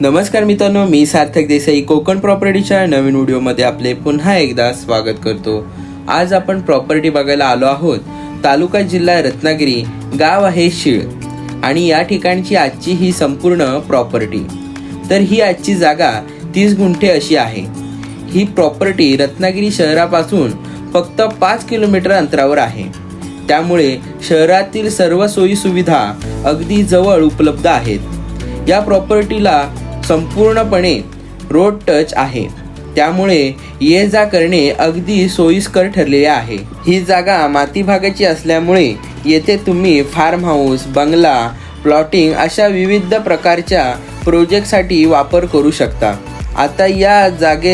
नमस्कार मित्रांनो, मी सार्थक देसाई कोकण प्रॉपर्टीच्या नवीन व्हिडिओमध्ये आपले पुन्हा एकदा स्वागत करतो। आज आपण प्रॉपर्टी बघायला आलो आहोत। तालुका जिल्हा रत्नागिरी, गाव आहे शीळ आणि या ठिकाणची आजची ही संपूर्ण प्रॉपर्टी। तर ही आजची जागा 30 गुंठे अशी आहे। ही प्रॉपर्टी रत्नागिरी शहरापासून फक्त 5 किलोमीटर अंतरावर आहे, त्यामुळे शहरातील सर्व सोयी सुविधा अगदी जवळ उपलब्ध आहेत। या प्रॉपर्टीला संपूर्णपणे रोड टच आहे, त्यामुळे ये जा करणे अगदी सोयीस्कर ठरलेले आहे। ही जागा माती भागाची असल्यामुळे येथे तुम्ही फार्म हाऊस, बंगला, प्लॉटिंग अशा विविध प्रकारच्या प्रोजेक्टसाठी वापर करू शकता। आता या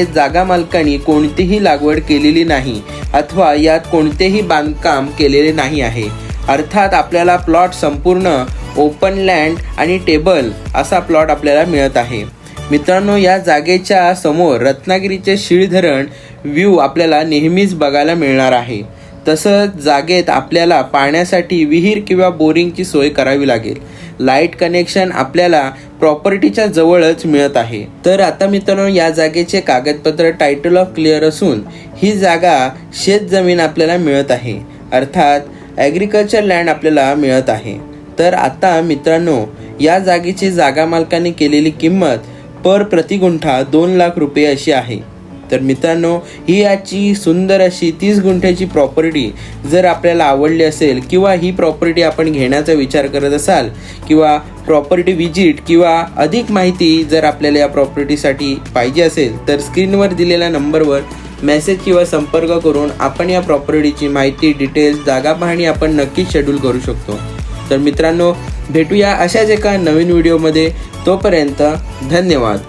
जागा मालकांनी कोणतीही लागवड केलेली नाही अथवा यात कोणतेही बांधकाम केलेले नाही आहे। अर्थात आपल्याला प्लॉट संपूर्ण ओपन लँड आणि टेबल असा प्लॉट आपल्याला मिळत आहे। मित्रांनो, या जागेच्या समोर रत्नागिरीचे शीळ धरण व्ह्यू आपल्याला नेहमीच बघायला मिळणार आहे। तसंच जागेत आपल्याला पाण्यासाठी विहीर किंवा बोरिंगची सोय करावी लागेल। लाईट कनेक्शन आपल्याला प्रॉपर्टीच्या जवळच मिळत आहे। तर आता मित्रांनो, या जागेचे कागदपत्र टायटल ऑफ क्लिअर असून ही जागा शेत जमीन आपल्याला मिळत आहे, अर्थात ॲग्रिकल्चर लँड आपल्याला मिळत आहे। तर आता मित्रांनो, या जागेची जागा मालकाने केलेली किंमत पर प्रति गुंठा 2 लाख रुपये अशी आहे। तर मित्रांनो, ही याची सुंदर अशी 30 गुंठ्याची प्रॉपर्टी जर आपल्याला आवडली असेल किंवा ही प्रॉपर्टी आपण घेण्याचा विचार करत असाल किंवा प्रॉपर्टी विजिट किंवा अधिक माहिती जर आपल्याला या प्रॉपर्टीसाठी पाहिजे असेल तर स्क्रीनवर दिलेल्या नंबरवर मेसेज किंवा संपर्क करून आपण या प्रॉपर्टीची माहिती, डिटेल्स, जागा पाहणी आपण नक्कीच शेड्यूल करू शकतो। तर मित्रांनो, भेटूया अशाच एका नवीन व्हिडिओमध्ये। तोपर्यंत धन्यवाद।